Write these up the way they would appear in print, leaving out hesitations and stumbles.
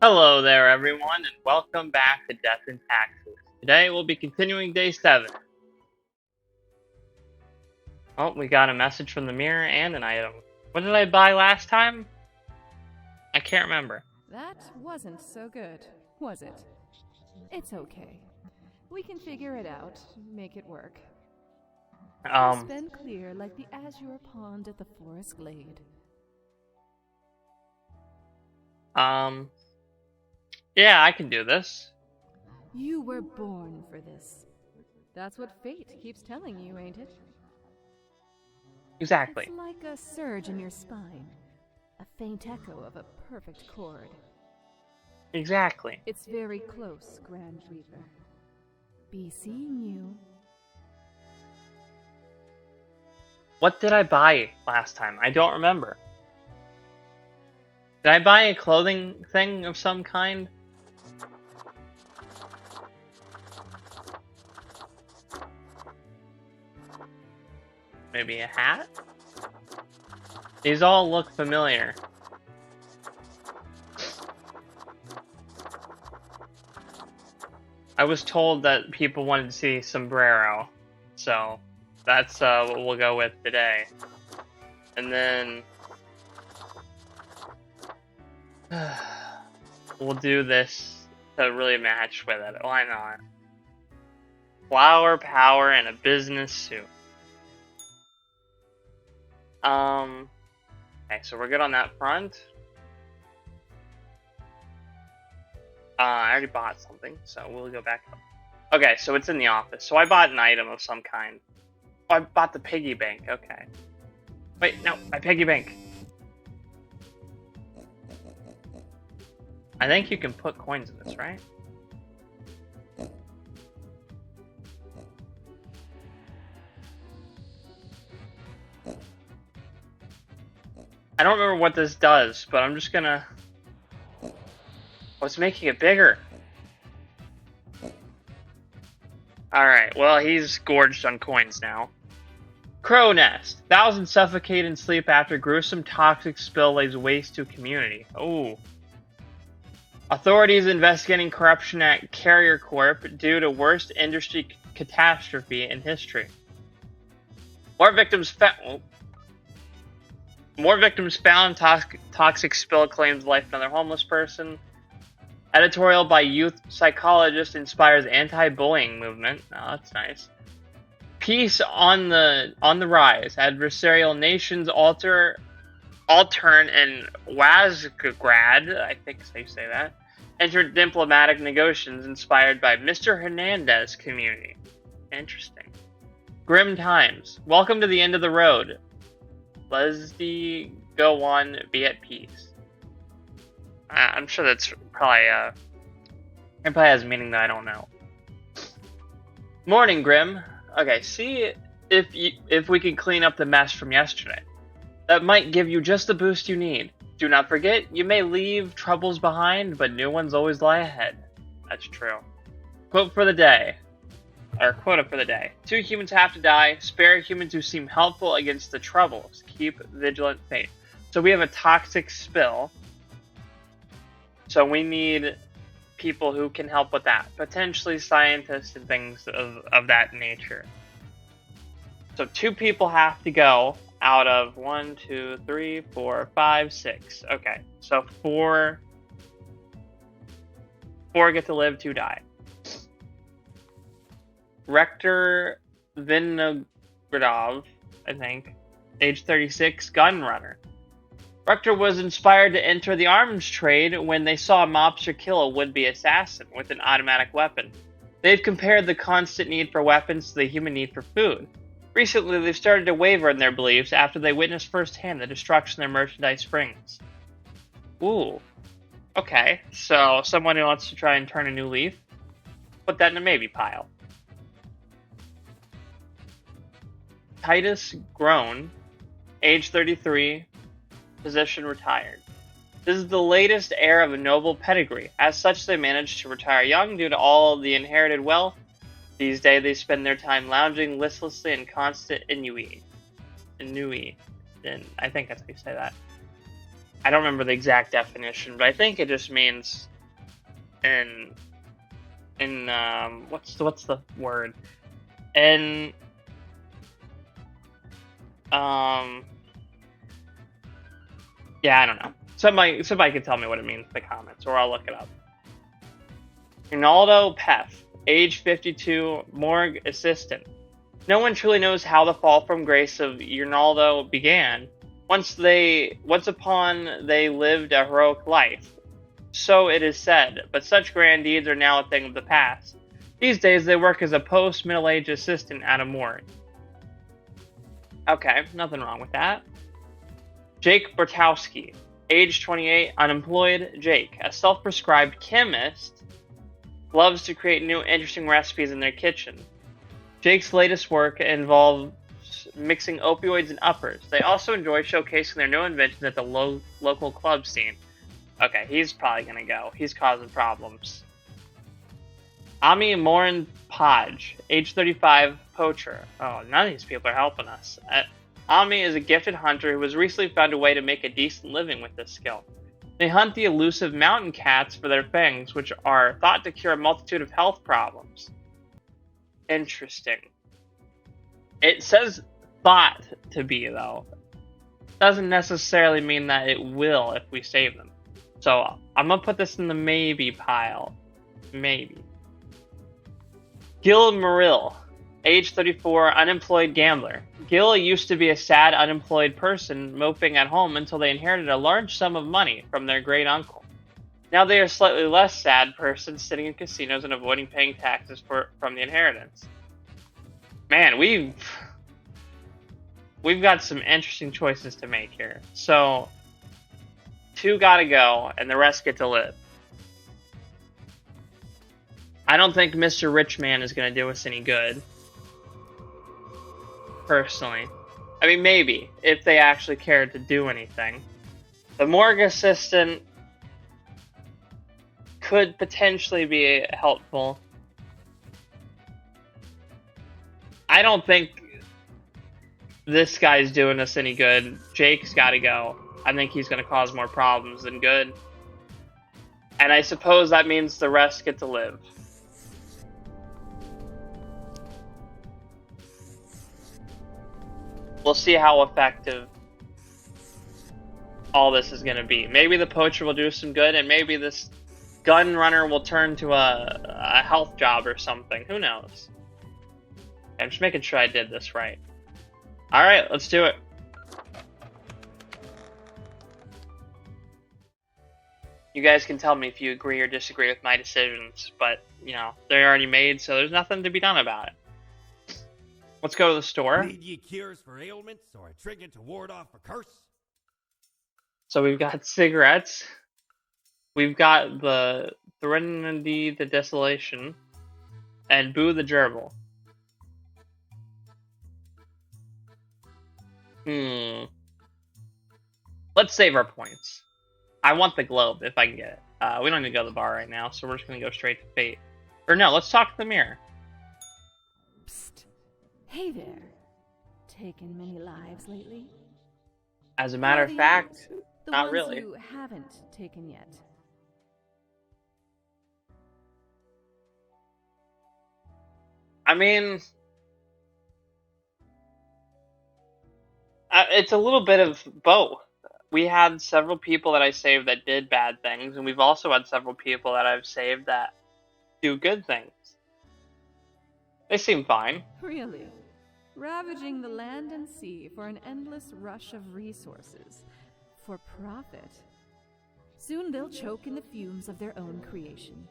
Hello there, everyone, and welcome back to Death and Taxes. Today we'll be continuing day 7. Oh, we got a message from the mirror and an item. What did I buy last time? I can't remember. That wasn't so good, was it? It's okay. We can figure it out, make it work. It's been clear like the azure pond at the forest glade. Yeah, I can do this. You were born for this. That's what fate keeps telling you, ain't it? Exactly. It's like a surge in your spine. A faint echo of a perfect chord. Exactly. It's very close, Grand Reaper. Be seeing you. What did I buy last time? I don't remember. Did I buy a clothing thing of some kind? Maybe a hat? These all look familiar. I was told that people wanted to see sombrero, so that's what we'll go with today. And then we'll do this to really match with it. Why not? Flower power and a business suit. Okay, so we're good on that front. I already bought something, so we'll go back up. Okay, so it's in the office. So I bought an item of some kind. Oh, I bought the piggy bank. Okay. Wait, no, my piggy bank. I think you can put coins in this, right? I don't remember what this does, but I'm just gonna... Oh, it's making it bigger. Alright, well, he's gorged on coins now. Crow nest. Thousands suffocate in sleep after gruesome toxic spill lays waste to community. Oh. Authorities investigating corruption at Carrier Corp due to worst industry catastrophe in history. More victims found. Toxic spill claims life of another homeless person. Editorial by youth psychologist inspires anti-bullying movement. Oh, that's nice. Peace on the rise. Adversarial nations altern and Wazgrad, I think is how you say that, entered diplomatic negotiations inspired by Mr. Hernandez community. Interesting. Grim times. Welcome to the end of the road. Leslie, go on, be at peace. I'm sure that's probably, it probably has meaning that I don't know. Morning, Grim. Okay, see if we can clean up the mess from yesterday. That might give you just the boost you need. Do not forget, you may leave troubles behind, but new ones always lie ahead. That's true. Quote for the day. Or quota for the day. 2 humans have to die. Spare humans who seem helpful against the troubles. Keep vigilant faith. So we have a toxic spill. So we need people who can help with that. Potentially scientists and things of that nature. So 2 people have to go out of 1, 2, 3, 4, 5, 6. Okay, so 4 get to live, 2 die. Rector Vinogradov, I think, age 36, gun runner. Rector was inspired to enter the arms trade when they saw a mobster kill a would-be assassin with an automatic weapon. They've compared the constant need for weapons to the human need for food. Recently, they've started to waver in their beliefs after they witnessed firsthand the destruction their merchandise brings. Ooh. Okay, so someone who wants to try and turn a new leaf? Put that in a maybe pile. Titus Grown, age 33, position retired. This is the latest heir of a noble pedigree. As such, they managed to retire young due to all the inherited wealth. These days, they spend their time lounging listlessly in constant ennui. And I think that's how you say that. I don't remember the exact definition, but I think it just means in what's the word? In yeah, I don't know. Somebody can tell me what it means in the comments, or I'll look it up. Ronaldo Pef, age 52, morgue assistant. No one truly knows how the fall from grace of Ronaldo began. Once upon they lived a heroic life. So it is said, but such grand deeds are now a thing of the past. These days they work as a post-middle-age assistant at a morgue. Okay, nothing wrong with that. Jake Bertowski, age 28, unemployed. Jake, a self-prescribed chemist, loves to create new interesting recipes in their kitchen. Jake's latest work involves mixing opioids and uppers. They also enjoy showcasing their new inventions at the local club scene. Okay, he's probably gonna go. He's causing problems. Ami Morin Podge, age 35, poacher. Oh, none of these people are helping us. Ami is a gifted hunter who has recently found a way to make a decent living with this skill. They hunt the elusive mountain cats for their fangs, which are thought to cure a multitude of health problems. Interesting. It says thought to be, though. Doesn't necessarily mean that it will if we save them. So I'm gonna put this in the maybe pile. Maybe. Gil Murill, age 34, unemployed gambler. Gil used to be a sad, unemployed person moping at home until they inherited a large sum of money from their great uncle. Now they are a slightly less sad person sitting in casinos and avoiding paying taxes from the inheritance. Man, we've got some interesting choices to make here. So, 2 gotta go, and the rest get to live. I don't think Mr. Richman is going to do us any good. Personally. I mean, maybe, if they actually cared to do anything. The morgue assistant could potentially be helpful. I don't think this guy's doing us any good. Jake's got to go. I think he's going to cause more problems than good. And I suppose that means the rest get to live. We'll see how effective all this is going to be. Maybe the poacher will do some good, and maybe this gun runner will turn to a health job or something. Who knows? I'm just making sure I did this right. Alright, let's do it. You guys can tell me if you agree or disagree with my decisions, but, you know, they're already made, so there's nothing to be done about it. Let's go to the store. Need ye cures for ailments or a trinket to ward off a curse? So we've got cigarettes. We've got the Threnody the Desolation. And Boo the Gerbil. Let's save our points. I want the globe if I can get it. We don't need to go to the bar right now, so we're just going to go straight to fate. Or no, let's talk to the mirror. Psst. Hey there. Taken many lives lately? As a matter of fact, not really. The ones you haven't taken yet. I mean, it's a little bit of both. We had several people that I saved that did bad things, and we've also had several people that I've saved that do good things. They seem fine. Really? Ravaging the land and sea for an endless rush of resources. For profit. Soon they'll choke in the fumes of their own creation.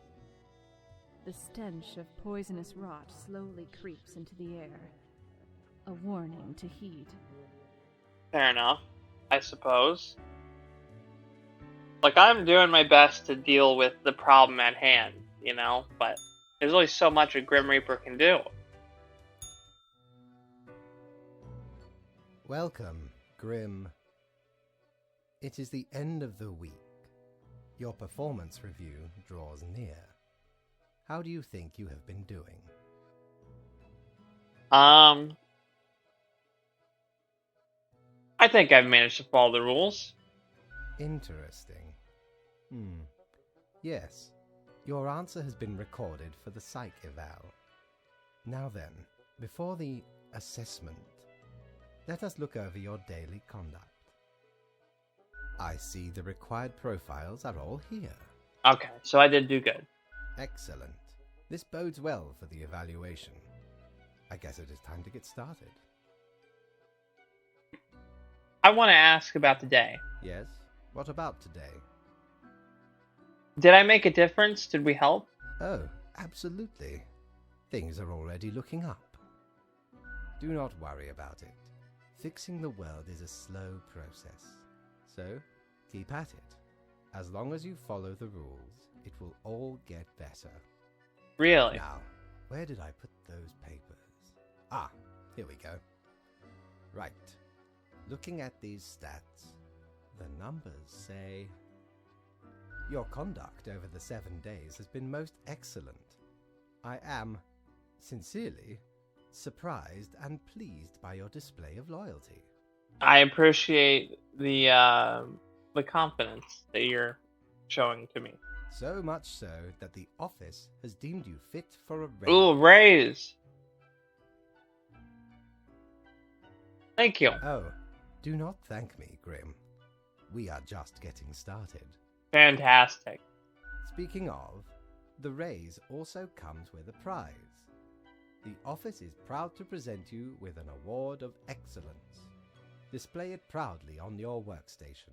The stench of poisonous rot slowly creeps into the air. A warning to heed. Fair enough, I suppose. Like, I'm doing my best to deal with the problem at hand, you know? But there's only so much a Grim Reaper can do. Welcome, Grim. It is the end of the week. Your performance review draws near. How do you think you have been doing? I think I've managed to follow the rules. Interesting. Yes. Your answer has been recorded for the psych eval. Now then, before the assessment, let us look over your daily conduct. I see the required profiles are all here. Okay, so I did do good. Excellent. This bodes well for the evaluation. I guess it is time to get started. I want to ask about the day. Yes? What about today? Did I make a difference? Did we help? Oh, absolutely. Things are already looking up. Do not worry about it. Fixing the world is a slow process. So, keep at it. As long as you follow the rules, it will all get better. Really? Now, where did I put those papers? Ah, here we go. Right. Looking at these stats, the numbers say... Your conduct over the 7 days has been most excellent. I am, sincerely, surprised and pleased by your display of loyalty. I appreciate the confidence that you're showing to me. So much so that the office has deemed you fit for a raise. Ooh, raise! Thank you. Oh, do not thank me, Grim. We are just getting started. Fantastic. Speaking of, the raise also comes with a prize. The office is proud to present you with an award of excellence. Display it proudly on your workstation.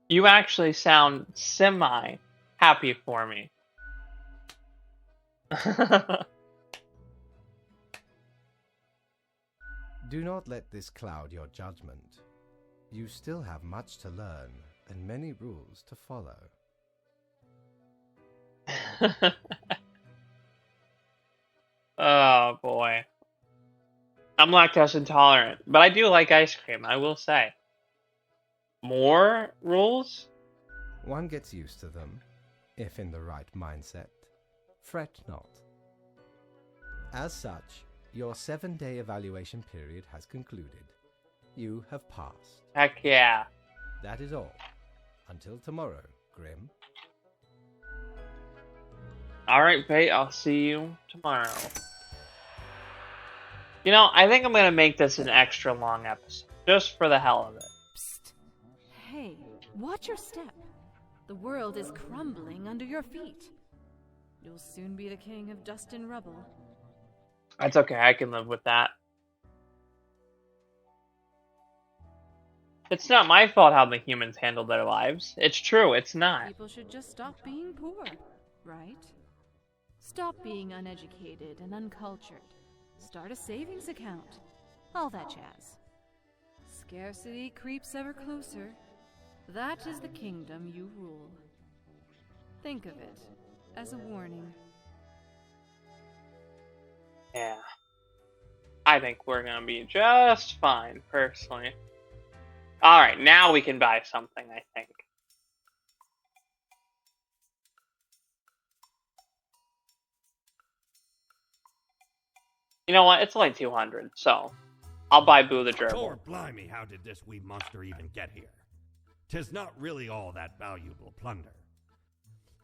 You actually sound semi-happy for me. Do not let this cloud your judgment. You still have much to learn and many rules to follow. Oh boy. I'm lactose intolerant, but I do like ice cream, I will say. More rules? One gets used to them, if in the right mindset. Fret not. As such, your 7-day evaluation period has concluded. You have passed. Heck yeah. That is all. Until tomorrow, Grim. Alright, Fate, I'll see you tomorrow. You know, I think I'm gonna make this an extra long episode, just for the hell of it. Psst. Hey, watch your step. The world is crumbling under your feet. You'll soon be the king of dust and rubble. That's okay, I can live with that. It's not my fault how the humans handle their lives. It's true, it's not. People should just stop being poor, right? Stop being uneducated and uncultured. Start a savings account. All that jazz. Scarcity creeps ever closer. That is the kingdom you rule. Think of it as a warning. Yeah. I think we're gonna be just fine, personally. Alright, now we can buy something, I think. You know what? It's only 200, so I'll buy Boo the Gerbil. Lord blimey, how did this wee monster even get here? 'Tis not really all that valuable plunder.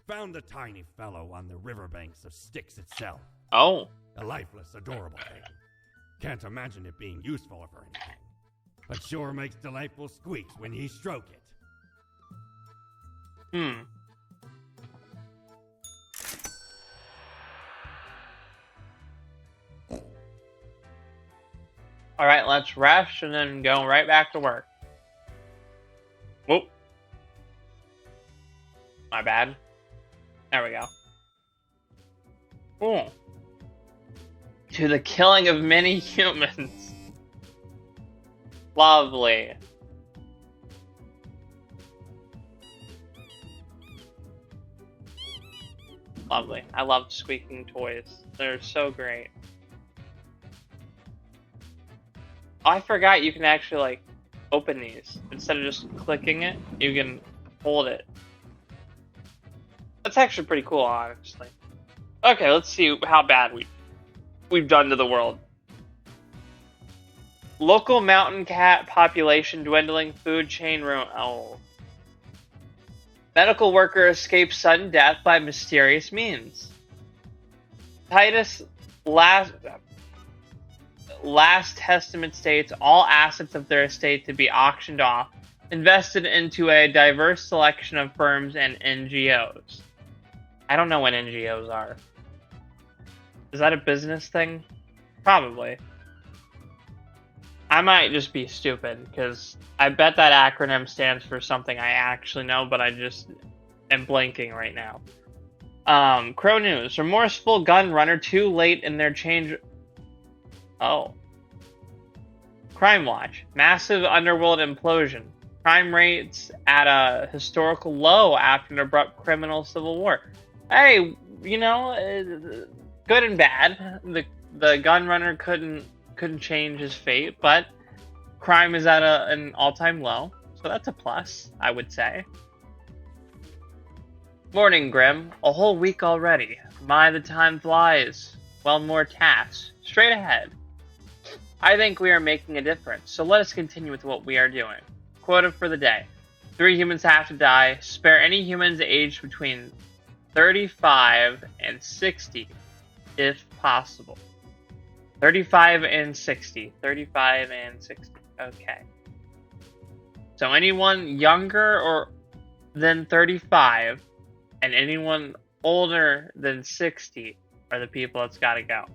Found the tiny fellow on the riverbanks of Styx itself. Oh. A lifeless, adorable thing. Can't imagine it being useful for anything. But sure makes delightful squeaks when ye stroke it. Alright, let's rest and then go right back to work. Whoop. My bad. There we go. Ooh. To the killing of many humans. Lovely. Lovely. I love squeaking toys. They're so great. Oh, I forgot you can actually, like, open these. Instead of just clicking it, you can hold it. That's actually pretty cool, honestly. Okay, let's see how bad we've done to the world. Local mountain cat population dwindling, food chain ruin. Oh. Medical worker escapes sudden death by mysterious means. Titus last testament states all assets of their estate to be auctioned off, invested into a diverse selection of firms and NGOs. I don't know what NGOs are. Is that a business thing? Probably. I might just be stupid, because I bet that acronym stands for something I actually know, but I just am blanking right now. Crow News. Remorseful gun runner too late in their change... Oh. Crime Watch. Massive underworld implosion. Crime rates at a historical low after an abrupt criminal civil war. Hey, you know, good and bad. The gun runner couldn't change his fate, but crime is at an all-time low, so that's a plus, I would say. Morning, Grim. A whole week already. My, the time flies. Well, more tasks. Straight ahead. I think we are making a difference, so let us continue with what we are doing. Quota for the day. 3 humans have to die. Spare any humans aged between 35 and 60, if possible. 35 and 60. 35 and 60. Okay. So anyone younger or than 35 and anyone older than 60 are the people that's got to go.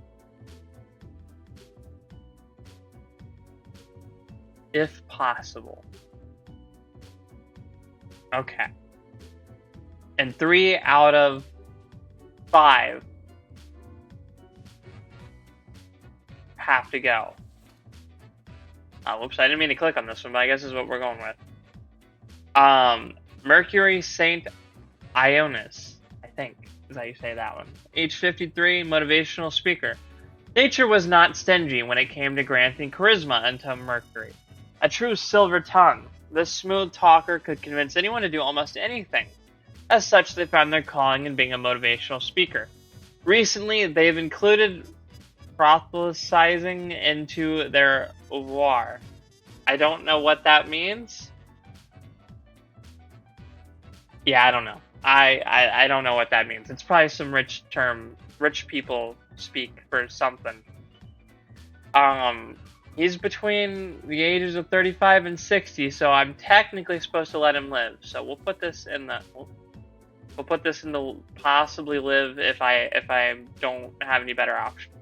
If possible. Okay. And 3 out of 5 have to go. Whoops, I didn't mean to click on this one, but I guess this is what we're going with. Mercury Saint Ionis, I think is how you say that one. Age 53, motivational speaker. Nature was not stingy when it came to granting charisma unto Mercury. A true silver tongue, this smooth talker could convince anyone to do almost anything. As such, they found their calling in being a motivational speaker. Recently, they've included proselytizing into their war. I don't know what that means. Yeah, I don't know. I don't know what that means. It's probably some rich term, rich people speak for something. He's between the ages of 35 and 60, so I'm technically supposed to let him live. So we'll put this in the we'll put this in the possibly live if I don't have any better options.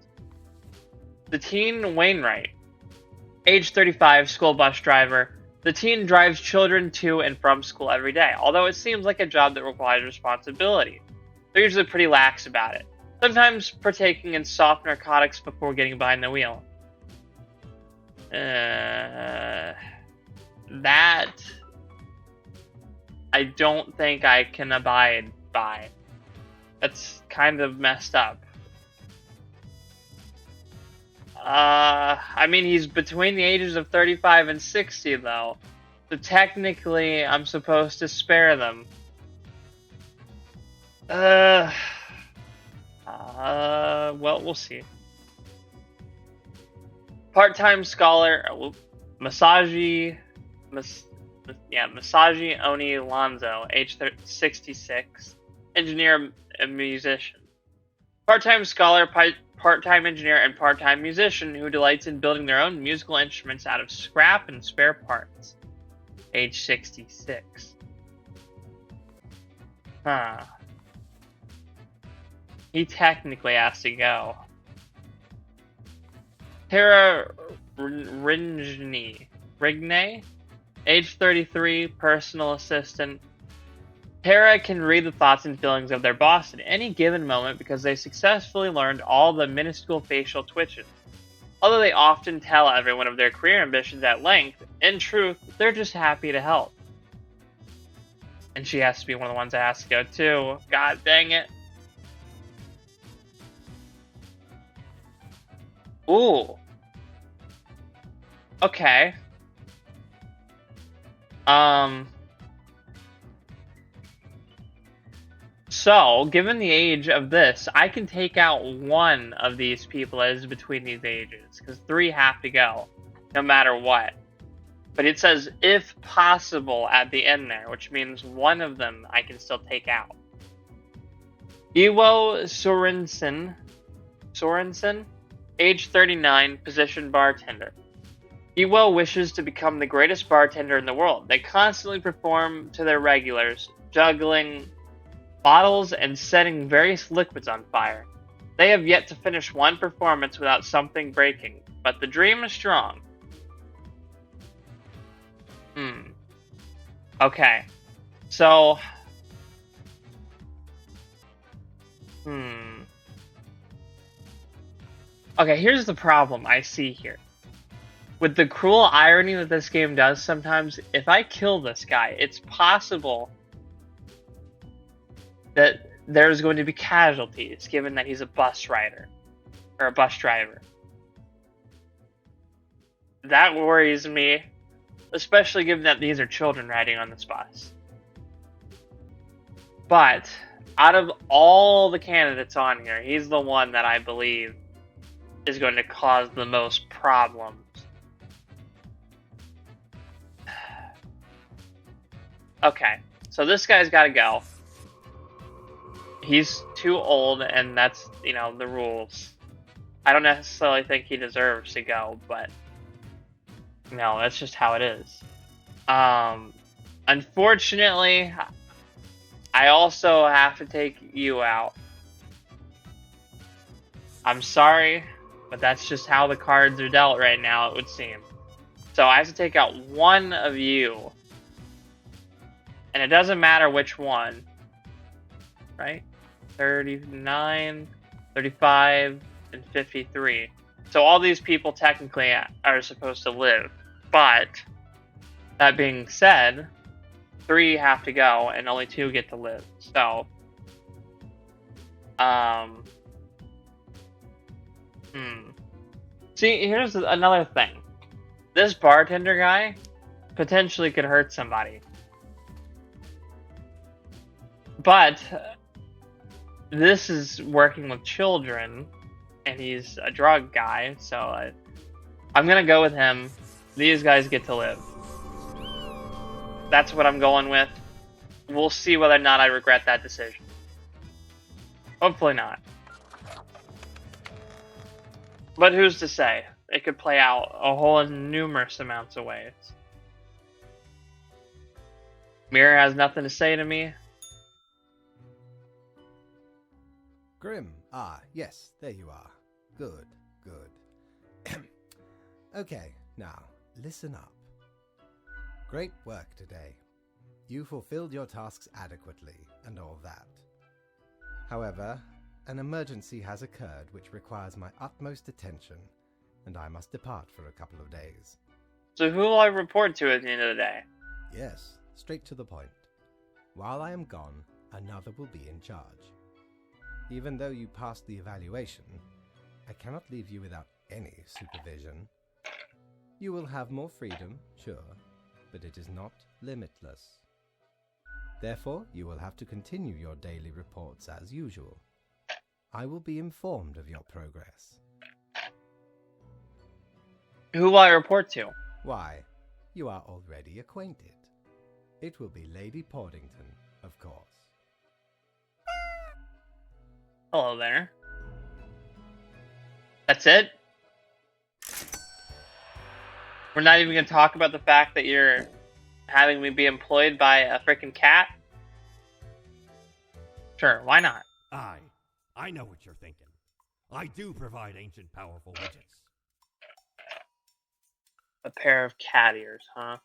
The teen Wainwright, age 35, school bus driver. The teen drives children to and from school every day, although it seems like a job that requires responsibility. They're usually pretty lax about it, sometimes partaking in soft narcotics before getting behind the wheel. That I don't think I can abide by. That's kind of messed up. I mean, he's between the ages of 35 and 60, though. So technically, I'm supposed to spare them. Well, we'll see. Part-time scholar, Masaji Oni Lanzo, age 66, engineer and musician. Part-time scholar, part-time engineer, and part-time musician who delights in building their own musical instruments out of scrap and spare parts. Age 66. Huh. He technically has to go. Tara Rigne, age 33, personal assistant. Tara can read the thoughts and feelings of their boss at any given moment because they successfully learned all the minuscule facial twitches. Although they often tell everyone of their career ambitions at length, in truth, they're just happy to help. And she has to be one of the ones that has to go too. God dang it. Ooh. Okay. So, given the age of this, I can take out one of these people as between these ages, because 3 have to go, no matter what. But it says, if possible, at the end there, which means one of them I can still take out. Iwo Sorensen, age 39, position bartender. Iwo wishes to become the greatest bartender in the world. They constantly perform to their regulars, juggling bottles and setting various liquids on fire. They have yet to finish one performance without something breaking, but the dream is strong. Okay. So... Okay, here's the problem I see here. With the cruel irony that this game does sometimes, if I kill this guy, it's possible that there's going to be casualties, given that he's a bus rider. Or a bus driver. That worries me, especially given that these are children riding on this bus. But, out of all the candidates on here, he's the one that I believe is going to cause the most problems. Okay, so this guy's gotta go. He's too old, and that's, you know, the rules. I don't necessarily think he deserves to go, but no, that's just how it is. Unfortunately, I also have to take you out. I'm sorry, but that's just how the cards are dealt right now, it would seem. So I have to take out one of you. And it doesn't matter which one. Right? 39, 35, and 53. So all these people technically are supposed to live. But, that being said, 3 have to go and only 2 get to live. So, See, here's another thing. This bartender guy potentially could hurt somebody. But this is working with children, and he's a drug guy, so I'm gonna go with him. These guys get to live. That's what I'm going with. We'll see whether or not I regret that decision. Hopefully not. But who's to say? It could play out a whole numerous amounts of ways. Mirror has nothing to say to me. Grim. Ah, yes, there you are. Good, good. Okay, now, listen up. Great work today. You fulfilled your tasks adequately, and all that. However, an emergency has occurred which requires my utmost attention, and I must depart for a couple of days. So who will I report to at the end of the day? Yes, straight to the point. While I am gone, another will be in charge. Even though you passed the evaluation, I cannot leave you without any supervision. You will have more freedom, sure, but it is not limitless. Therefore, you will have to continue your daily reports as usual. I will be informed of your progress. Who will I report to? Why, you are already acquainted. It will be Lady Portington, of course. Hello there. That's it? We're not even going to talk about the fact that you're having me be employed by a freaking cat? Sure, why not? I know what you're thinking. I do provide ancient powerful widgets. A pair of cat ears, huh?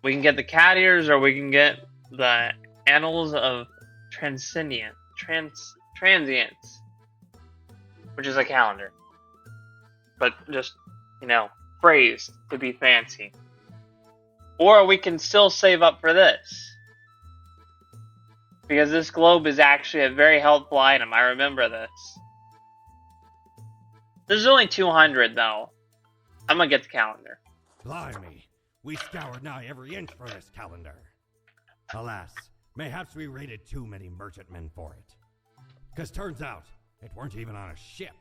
We can get the cat ears, or we can get the Annals of Transience, which is a calendar. But just, you know, phrased to be fancy. Or we can still save up for this. Because this globe is actually a very helpful item, I remember this. This is only 200 though. I'm gonna get the calendar. Blimey, we scoured nigh every inch for this calendar. Alas, Mayhaps we raided too many merchantmen for it. 'Cause turns out, it weren't even on a ship.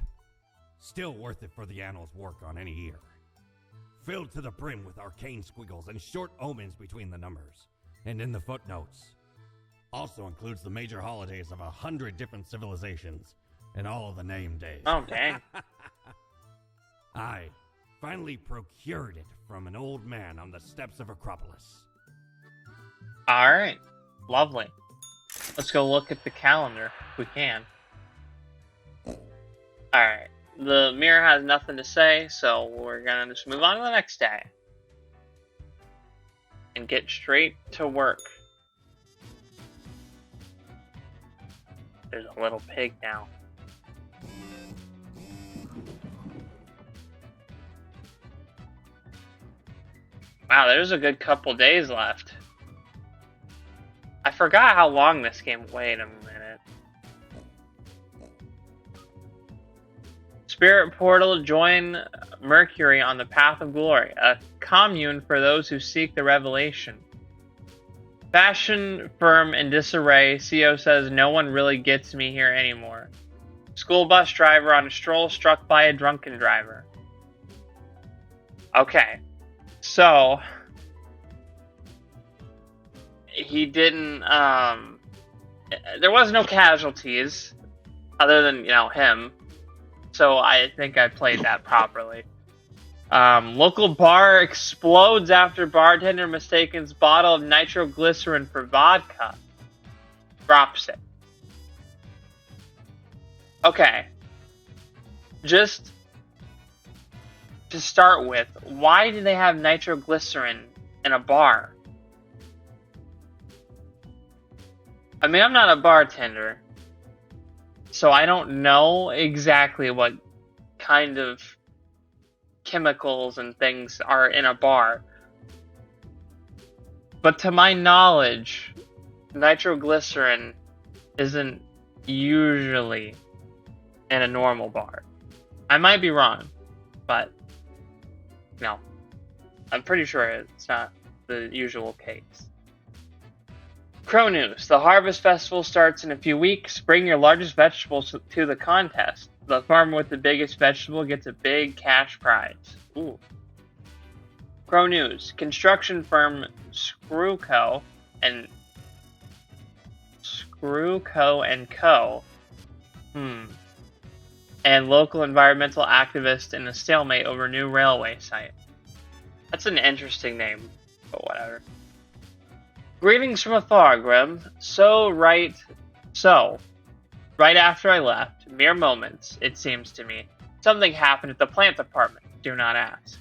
Still worth it for the annals' work on any year. Filled to the brim with arcane squiggles and short omens between the numbers. And in the footnotes. Also includes the major holidays of 100 different civilizations and all of the name days. Oh, dang. I finally procured it from an old man on the steps of Acropolis. Alright. Lovely. Let's go look at the calendar, if we can. Alright. The mirror has nothing to say, so we're gonna just move on to the next day. And get straight to work. There's a little pig now. Wow, there's a good couple days left. I forgot how long this game. Wait a minute. Spirit Portal, join Mercury on the Path of Glory, a commune for those who seek the revelation. Fashion firm in disarray, CO says no one really gets me here anymore. School bus driver on a stroll struck by a drunken driver. Okay, so he didn't, there was no casualties other than, him. So I think I played that properly. Local bar explodes after bartender mistakes bottle of nitroglycerin for vodka. Drops it. Okay. Just to start with, why do they have nitroglycerin in a bar? I mean, I'm not a bartender, so I don't know exactly what kind of chemicals and things are in a bar. But to my knowledge, nitroglycerin isn't usually in a normal bar. I might be wrong, but no. I'm pretty sure it's not the usual case. Crow News. The Harvest Festival starts in a few weeks. Bring your largest vegetables to the contest. The farmer with the biggest vegetable gets a big cash prize. Ooh. Crow News. Construction firm Screwco and Co. And local environmental activist in a stalemate over new railway site. That's an interesting name, but whatever. Greetings from afar, Grim. Right after I left, mere moments, it seems to me, something happened at the plant department. Do not ask.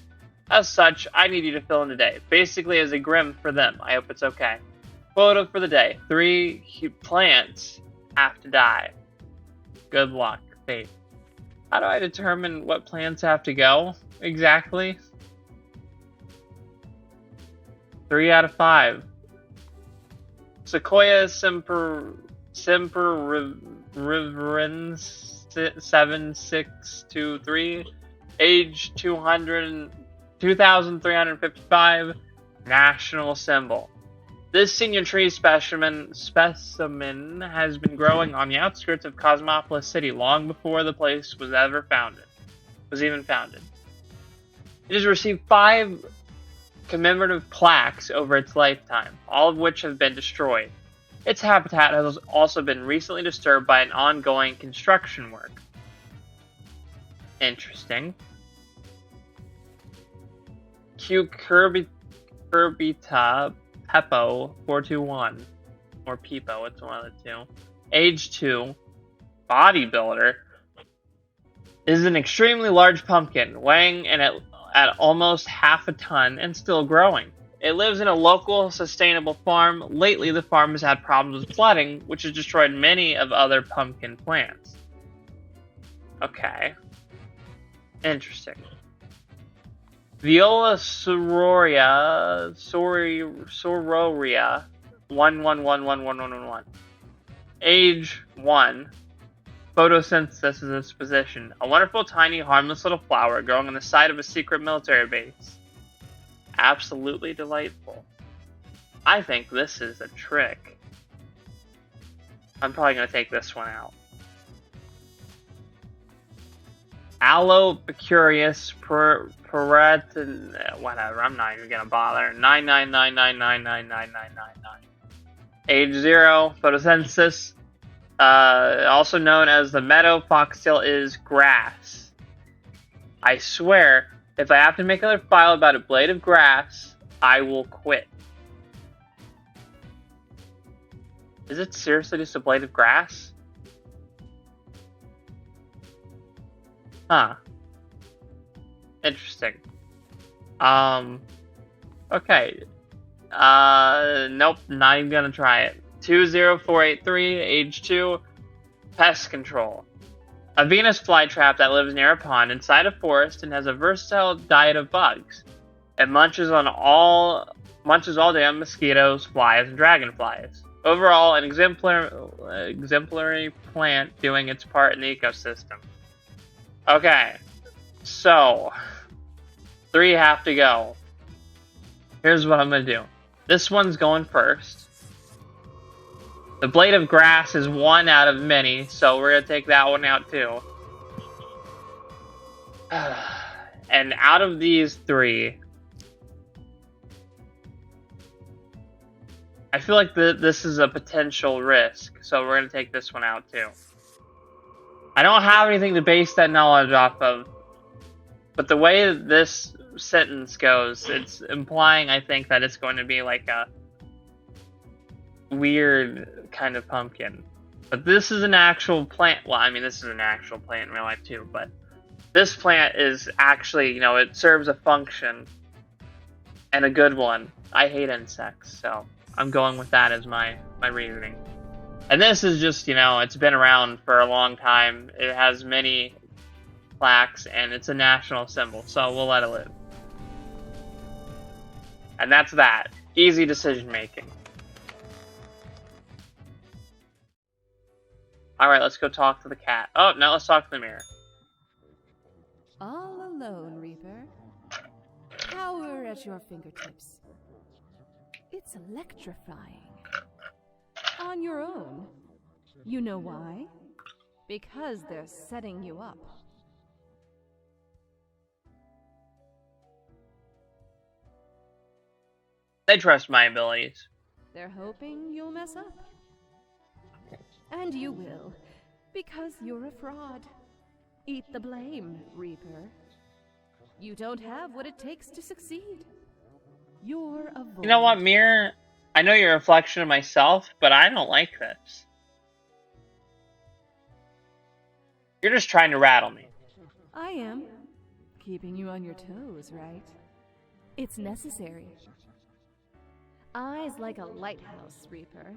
As such, I need you to fill in today. Basically, as a Grim for them. I hope it's okay. Quota for the day. 3 plants have to die. Good luck, fate. How do I determine what plants have to go exactly? 3 out of 5. Sequoia sempervirens 7623, age 2,355, national symbol. This senior tree specimen has been growing on the outskirts of Cosmopolis City long before the place was even founded. It has received 5 commemorative plaques over its lifetime, all of which have been destroyed. Its habitat has also been recently disturbed by an ongoing construction work. Interesting. Cucurbita Peppo 421, or Peepo, it's one of the two. Age 2, bodybuilder, is an extremely large pumpkin, weighing at almost half a ton and still growing. It lives in a local, sustainable farm. Lately, the farm has had problems with flooding, which has destroyed many of other pumpkin plants. Okay. Interesting. Viola sororia 1111111. Age 1. Photosynthesis is its position. A wonderful, tiny, harmless little flower growing on the side of a secret military base. Absolutely delightful. I think this is a trick. I'm probably gonna take this one out. Allopicurious whatever, I'm not even gonna bother. 99999999999. Age 0, photosynthesis. Also known as the meadow foxtail is grass. I swear, if I have to make another file about a blade of grass, I will quit. Is it seriously just a blade of grass? Huh. Interesting. Okay. Nope, not even gonna try it. 20483, age 2, pest control. A Venus flytrap that lives near a pond inside a forest and has a versatile diet of bugs. It munches all day on mosquitoes, flies, and dragonflies. Overall, an exemplary plant doing its part in the ecosystem. Okay, so 3 have to go. Here's what I'm gonna do. This one's going first. The blade of grass is one out of many, so we're gonna take that one out too. And out of these 3, I feel like this is a potential risk, so we're gonna take this one out too. I don't have anything to base that knowledge off of, but the way this sentence goes, it's implying, I think, that it's going to be like a weird kind of pumpkin. But this is an actual plant. Well, I mean, this is an actual plant in real life too, but this plant is actually, it serves a function, and a good one. I hate insects, so I'm going with that as my reasoning. And this is just, it's been around for a long time. It has many plaques, and it's a national symbol, so we'll let it live. And that's that. Easy decision making. Alright, let's go talk to the cat. Oh, now let's talk to the mirror. All alone, Reaper. Power at your fingertips. It's electrifying. On your own. You know why? Because they're setting you up. They trust my abilities. They're hoping you'll mess up. And you will, because you're a fraud. Eat the blame, Reaper. You don't have what it takes to succeed. You're a void. You know what, Mirror? I know you're a reflection of myself, but I don't like this. You're just trying to rattle me. I am. Keeping you on your toes, right? It's necessary. Eyes like a lighthouse, Reaper.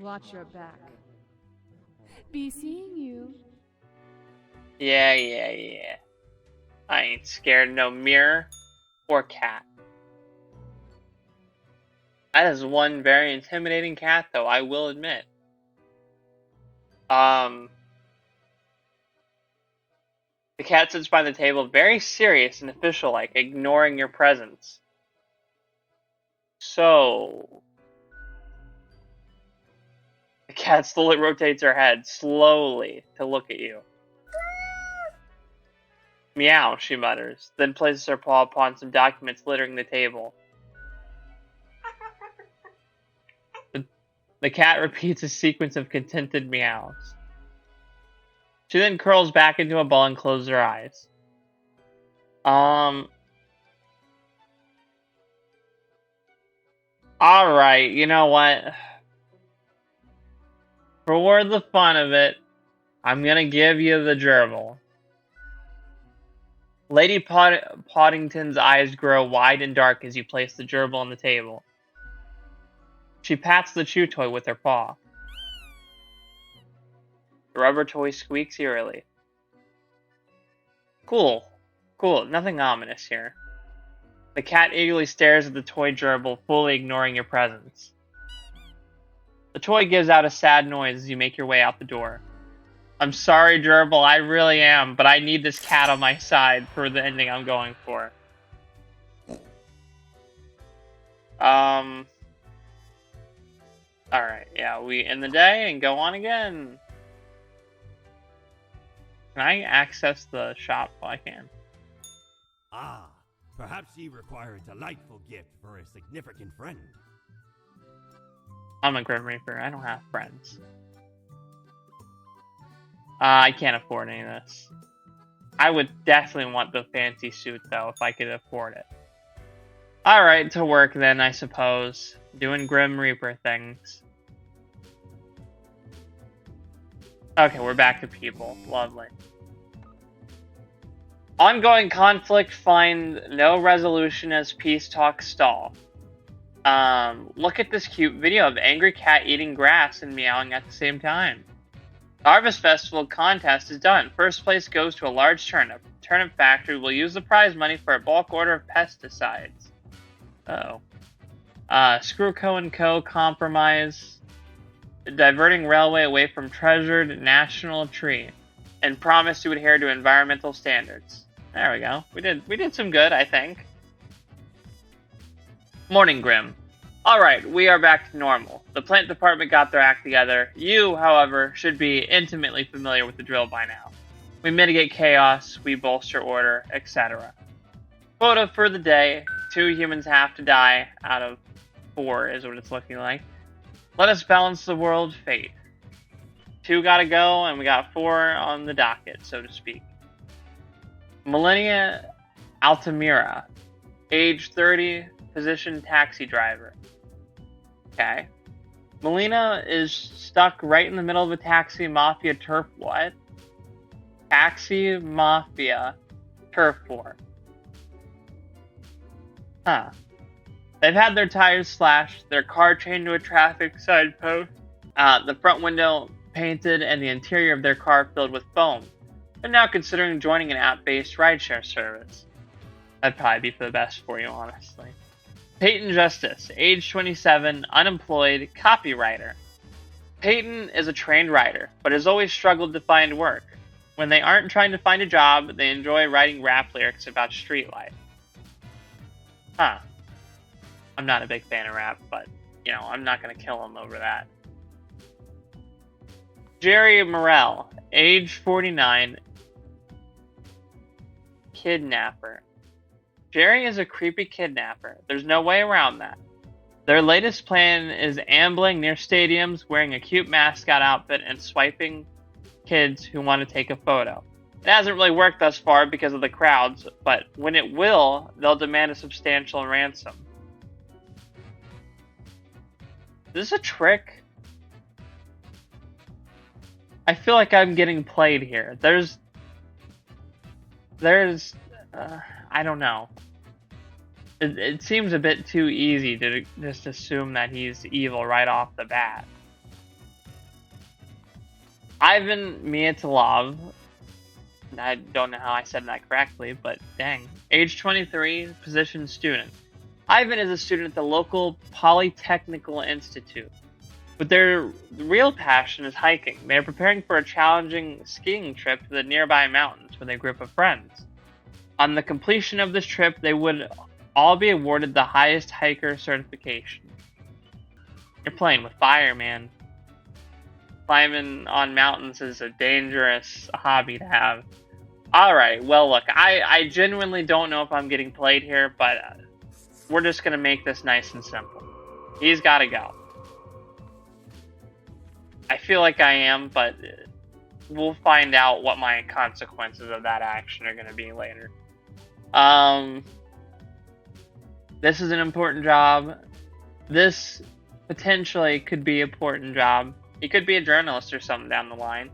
Watch your back. Be seeing you. Yeah. I ain't scared of no mirror or cat. That is one very intimidating cat, though, I will admit. The cat sits by the table, very serious and official-like, ignoring your presence. So... The cat slowly rotates her head, slowly, to look at you. Meow, she mutters, then places her paw upon some documents littering the table. The cat repeats a sequence of contented meows. She then curls back into a ball and closes her eyes. Alright, you know what? For the fun of it, I'm gonna give you the gerbil. Lady Poddington's eyes grow wide and dark as you place the gerbil on the table. She pats the chew toy with her paw. The rubber toy squeaks eerily. Cool. Nothing ominous here. The cat eagerly stares at the toy gerbil, fully ignoring your presence. The toy gives out a sad noise as you make your way out the door. I'm sorry, gerbil, I really am, but I need this cat on my side for the ending I'm going for. Alright, yeah, we end the day and go on again. Can I access the shop? Oh, I can. Ah, perhaps ye require a delightful gift for a significant friend. I'm a Grim Reaper. I don't have friends. I can't afford any of this. I would definitely want the fancy suit, though, if I could afford it. Alright, to work then, I suppose. Doing Grim Reaper things. Okay, we're back to people. Lovely. Ongoing conflict, find no resolution as peace talks stall. Look at this cute video of angry cat eating grass and meowing at the same time. The Harvest Festival contest is done. First place goes to a large turnip. Turnip factory will use the prize money for a bulk order of pesticides. Uh-oh. Screw Co. & Co. compromise. Diverting railway away from treasured national tree. And promise to adhere to environmental standards. There we go. We did some good, I think. Morning, Grim. Alright, we are back to normal. The plant department got their act together. You, however, should be intimately familiar with the drill by now. We mitigate chaos, we bolster order, etc. Quota for the day. 2 humans have to die out of 4 is what it's looking like. Let us balance the world fate. 2 gotta go, and we got 4 on the docket, so to speak. Millennia Altamira. Age 30, position taxi driver. Okay. Melina is stuck right in the middle of a taxi mafia turf what? Taxi mafia turf war. Huh. They've had their tires slashed, their car chained to a traffic signpost, the front window painted, and the interior of their car filled with foam. They're now considering joining an app-based rideshare service. That'd probably be for the best for you, honestly. Peyton Justice, age 27, unemployed, copywriter. Peyton is a trained writer, but has always struggled to find work. When they aren't trying to find a job, they enjoy writing rap lyrics about street life. Huh. I'm not a big fan of rap, but, you know, I'm not going to kill him over that. Jerry Morrell, age 49, kidnapper. Jerry is a creepy kidnapper. There's no way around that. Their latest plan is ambling near stadiums, wearing a cute mascot outfit, and swiping kids who want to take a photo. It hasn't really worked thus far because of the crowds, but when it will, they'll demand a substantial ransom. Is this a trick? I feel like I'm getting played here. There's I don't know. It seems a bit too easy to just assume that he's evil right off the bat. Ivan Miatilov, I don't know how I said that correctly, but dang. Age 23, position student. Ivan is a student at the local Polytechnical Institute. But their real passion is hiking. They are preparing for a challenging skiing trip to the nearby mountains with a group of friends. On the completion of this trip, they would all be awarded the highest hiker certification. You're playing with fire, man. Climbing on mountains is a dangerous hobby to have. Alright, well look, I genuinely don't know if I'm getting played here, but we're just gonna make this nice and simple. He's gotta go. I feel like I am, but we'll find out what my consequences of that action are gonna be later. This is an important job. This potentially could be an important job. He could be a journalist or something down the line.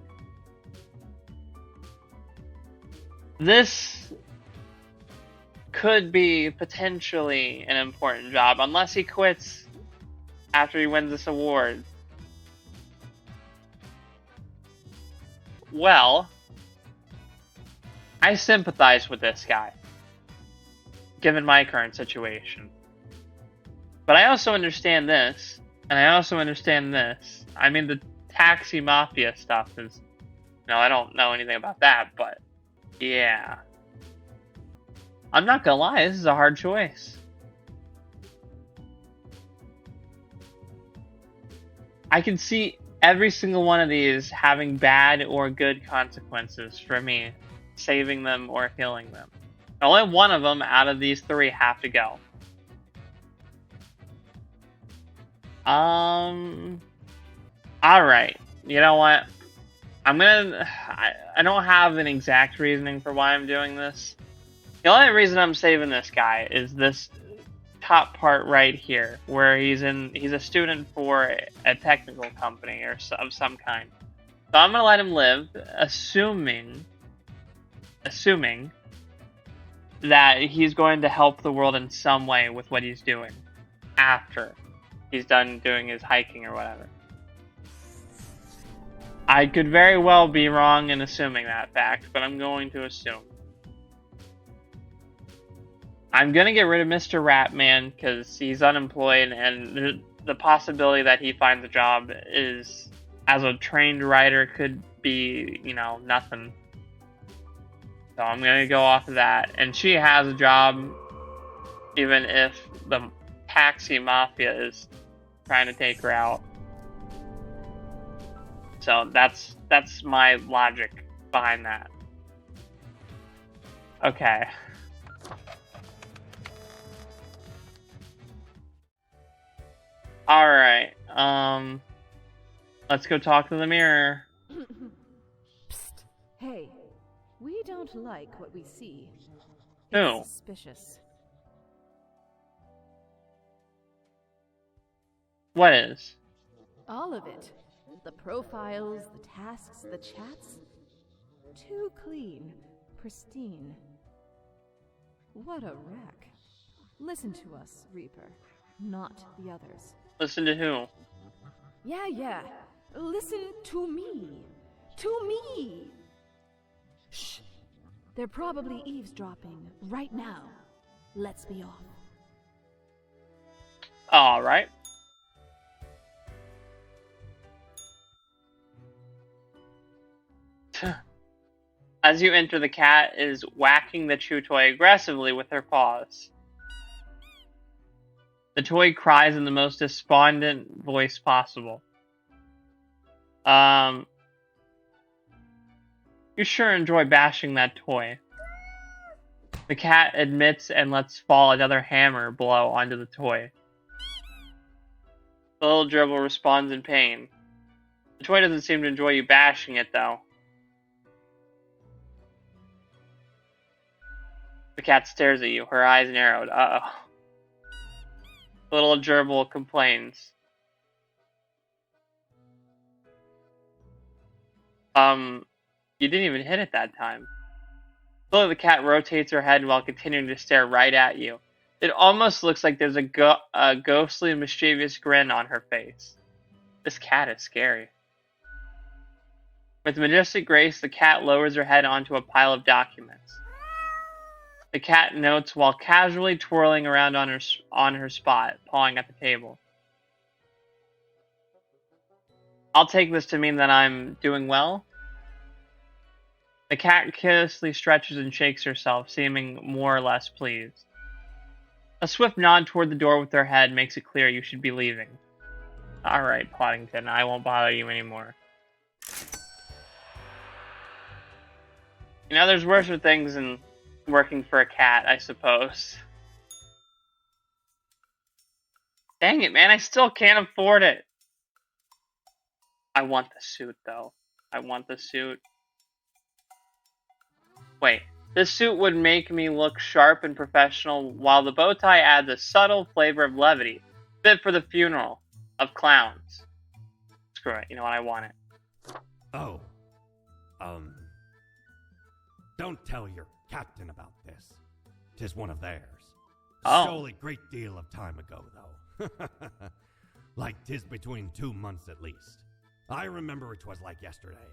This could be potentially an important job, unless he quits after he wins this award. Well, I sympathize with this guy, given my current situation. But I also understand this, and I also understand this. I mean, the taxi mafia stuff is, I don't know anything about that, but yeah. I'm not gonna lie, this is a hard choice. I can see every single one of these having bad or good consequences for me, saving them or healing them. Only one of them out of these three have to go. Alright. You know what? I don't have an exact reasoning for why I'm doing this. The only reason I'm saving this guy is this top part right here, where he's a student for a technical company or of some kind. So I'm gonna let him live, assuming that he's going to help the world in some way with what he's doing after he's done doing his hiking or whatever. I could very well be wrong in assuming that fact, but I'm going to assume. I'm going to get rid of Mr. Ratman because he's unemployed, and the possibility that he finds a job is, as a trained writer, could be, nothing. So I'm going to go off of that. And she has a job, even if the taxi mafia is trying to take her out. So that's my logic behind that. Okay. Alright, let's go talk to the mirror. Psst. Hey, we don't like what we see. Who? It's suspicious. What is? All of it. The profiles, the tasks, the chats. Too clean, pristine. What a wreck. Listen to us, Reaper, not the others. Listen to who? Yeah. Listen to me. To me! Shh. They're probably eavesdropping right now. Let's be off. Alright. As you enter, the cat is whacking the chew toy aggressively with her paws. The toy cries in the most despondent voice possible. You sure enjoy bashing that toy. The cat admits and lets fall another hammer blow onto the toy. The little gerbil responds in pain. The toy doesn't seem to enjoy you bashing it, though. The cat stares at you, her eyes narrowed. Uh-oh. The little gerbil complains. You didn't even hit it that time. Slowly the cat rotates her head while continuing to stare right at you. It almost looks like there's a ghostly, mischievous grin on her face. This cat is scary. With majestic grace, the cat lowers her head onto a pile of documents. The cat notes while casually twirling around on her spot, pawing at the table. I'll take this to mean that I'm doing well. The cat carelessly stretches and shakes herself, seeming more or less pleased. A swift nod toward the door with her head makes it clear you should be leaving. Alright, Poddington, I won't bother you anymore. There's worse things than working for a cat, I suppose. Dang it, man, I still can't afford it. I want the suit, though. I want the suit. Wait, this suit would make me look sharp and professional, while the bow tie adds a subtle flavor of levity, fit for the funeral of clowns. Screw it, you know what, I want it. Oh. Don't tell your captain about this. 'Tis one of theirs. Oh. Stole a great deal of time ago, though. Like 'tis between 2 months at least. I remember 'twas like yesterday.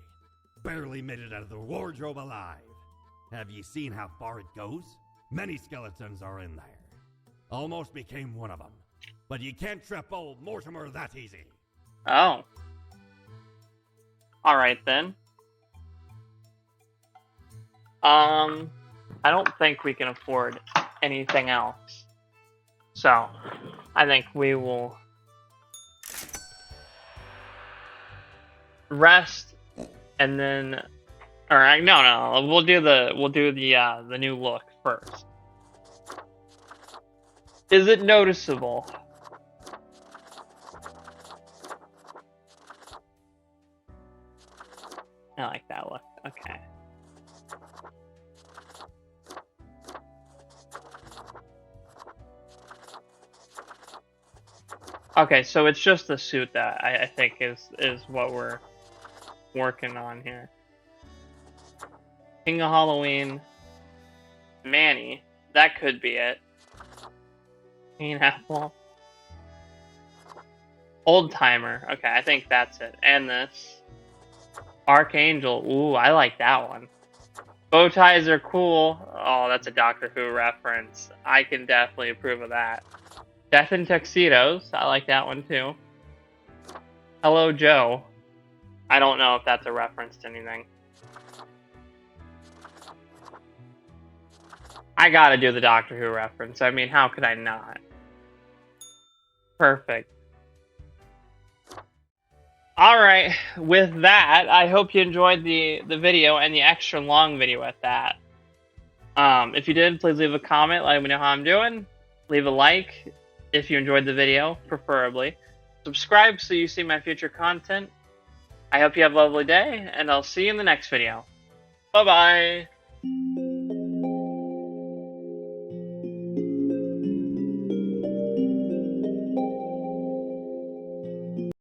Barely made it out of the wardrobe alive. Have ye seen how far it goes? Many skeletons are in there. Almost became one of them. But you can't trap old Mortimer that easy. Oh. Alright then. I don't think we can afford anything else. So, I think we will rest, and then, all right, no, we'll do the new look first. Is it noticeable? I like that look. Okay. Okay, so it's just the suit that I think is what we're working on here. King of Halloween, Manny, that could be it. Green Apple, Old Timer. Okay, I think that's it. And this Archangel. Ooh, I like that one. Bow ties are cool. Oh, that's a Doctor Who reference. I can definitely approve of that. Death in Tuxedos. I like that one too. Hello, Joe. I don't know if that's a reference to anything. I gotta do the Doctor Who reference. I mean, how could I not? Perfect. Alright, with that, I hope you enjoyed the video and the extra long video at that. If you did, please leave a comment, let me know how I'm doing. Leave a like if you enjoyed the video, preferably. Subscribe so you see my future content. I hope you have a lovely day, and I'll see you in the next video. Bye-bye!